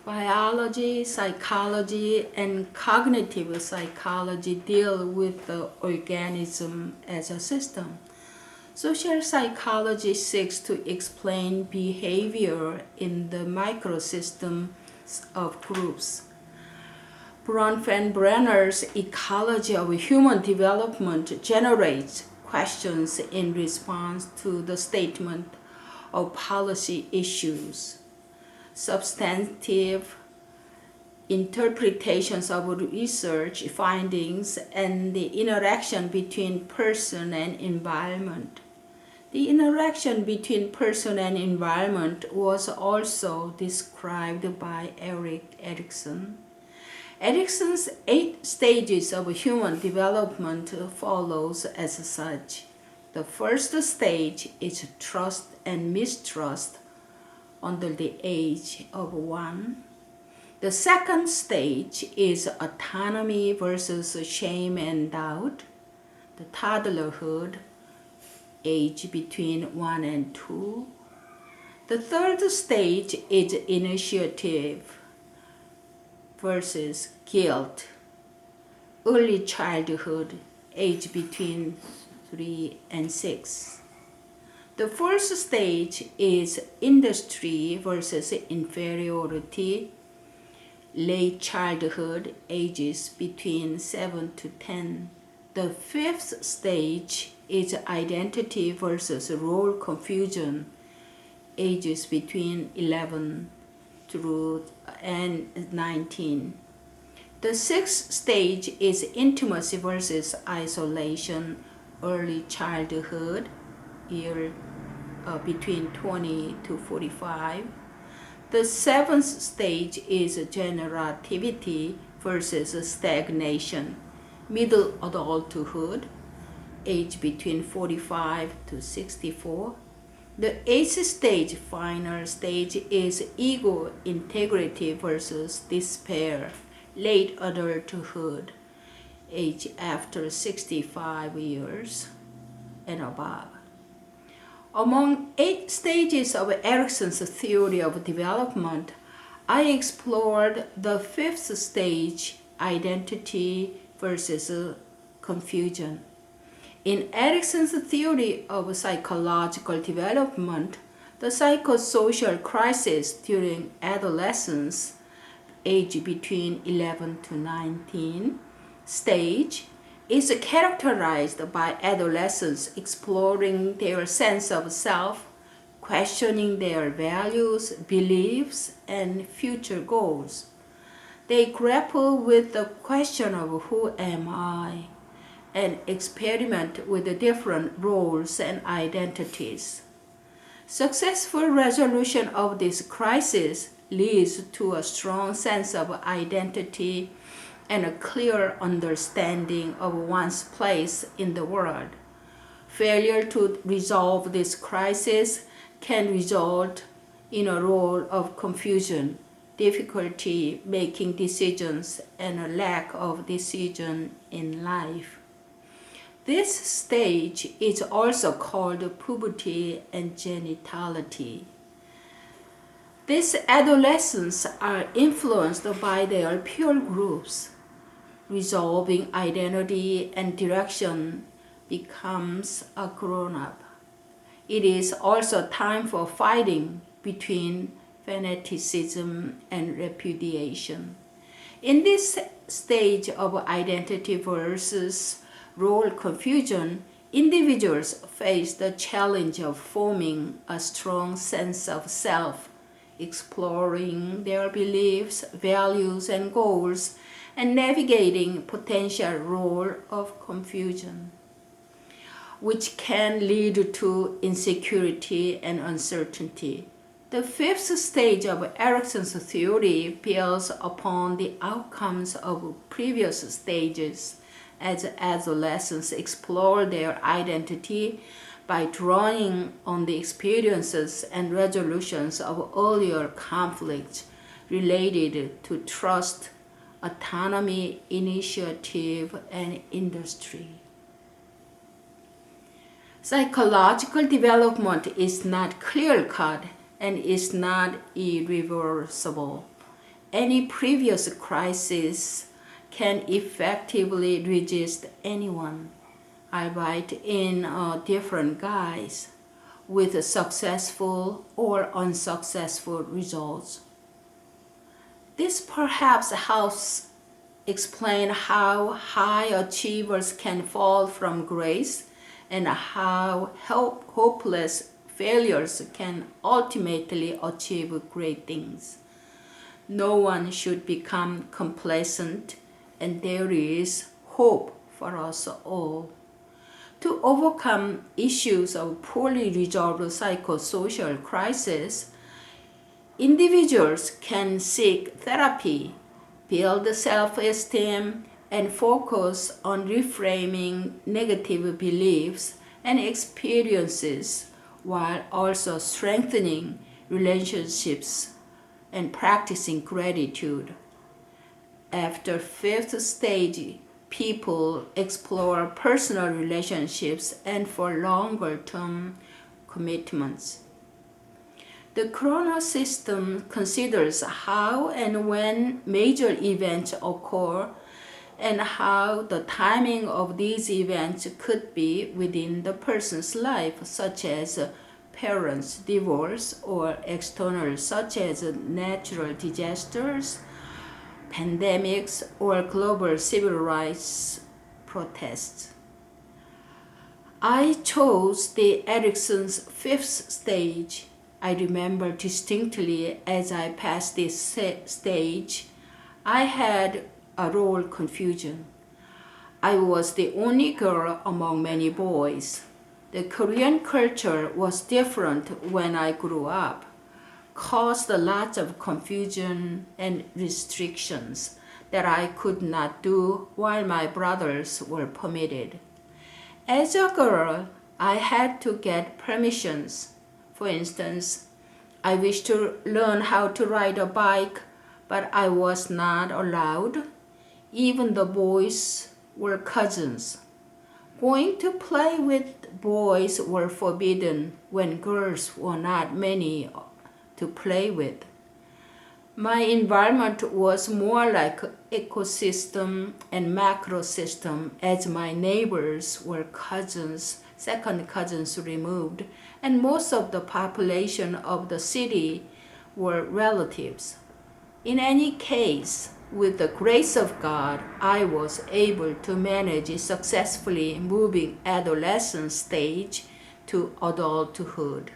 Biology, psychology, and cognitive psychology deal with the organism as a system. Social psychology seeks to explain behavior in the microsystems of groups. Bronfenbrenner's ecology of human development generates questions in response to the statement of policy issues. Substantive interpretations of research findings and the interaction between person and environment. The interaction between person and environment was also described by Erik Erikson. Erikson's 8 stages of human development follows as such. The first stage is trust and mistrust under the age of 1. The second stage is autonomy versus shame and doubt, the toddlerhood, age between 1 and 2. The third stage is initiative versus guilt, early childhood, age between 3 and 6. The fourth stage is industry versus inferiority, late childhood, ages between 7 to 10. The fifth stage is identity versus role confusion, ages between 11 through and 19. The sixth stage is intimacy versus isolation, early childhood, year between 20 to 45. The seventh stage is generativity versus stagnation, middle adulthood, age between 45 to 64. The eighth stage, final stage, is ego integrity versus despair, late adulthood, age after 65 years and above. Among 8 stages of Erikson's theory of development, I explored the fifth stage, identity versus confusion. In Erikson's theory of psychological development, the psychosocial crisis during adolescence, age between 11 to 19, stage is characterized by adolescents exploring their sense of self, questioning their values, beliefs, and future goals. They grapple with the question of who am I, and experiment with the different roles and identities. Successful resolution of this crisis leads to a strong sense of identity and a clear understanding of one's place in the world. Failure to resolve this crisis can result in a role of confusion, difficulty making decisions, and a lack of decision in life. This stage is also called puberty and genitality. These adolescents are influenced by their peer groups. Resolving identity and direction becomes a grown-up. It is also time for fighting between fanaticism and repudiation. In this stage of identity versus role confusion, individuals face the challenge of forming a strong sense of self, exploring their beliefs, values, and goals, and navigating potential role of confusion, which can lead to insecurity and uncertainty. The fifth stage of Erikson's theory builds upon the outcomes of previous stages as adolescents explore their identity by drawing on the experiences and resolutions of earlier conflicts related to trust, autonomy, initiative, and industry. Psychological development is not clear-cut and is not irreversible. any previous crisis can effectively resist anyone, albeit in a different guise, with successful or unsuccessful results. This perhaps helps explain how high achievers can fall from grace and how hopeless failures can ultimately achieve great things. No one should become complacent, and there is hope for us all. To overcome issues of poorly resolved psychosocial crisis, individuals can seek therapy, build self-esteem, and focus on reframing negative beliefs and experiences while also strengthening relationships and practicing gratitude. After fifth stage, people explore personal relationships and for longer-term commitments. The Chronos system considers how and when major events occur and how the timing of these events could be within the person's life, such as parents' divorce or external, such as natural disasters, pandemics, or global civil rights protests. I chose the Erickson's fifth stage. I remember distinctly as I passed this stage, I had a role confusion. I was the only girl among many boys. The Korean culture was different when I grew up, caused a lot of confusion and restrictions that I could not do while my brothers were permitted. As a girl, I had to get permissions. For instance, I wished to learn how to ride a bike, but I was not allowed. Even the boys were cousins. Going to play with boys were forbidden when girls were not many to play with. My environment was more like ecosystem and macro system, as my neighbors were cousins, second cousins removed, and most of the population of the city were relatives. In any case, with the grace of God, I was able to manage successfully moving adolescent stage to adulthood.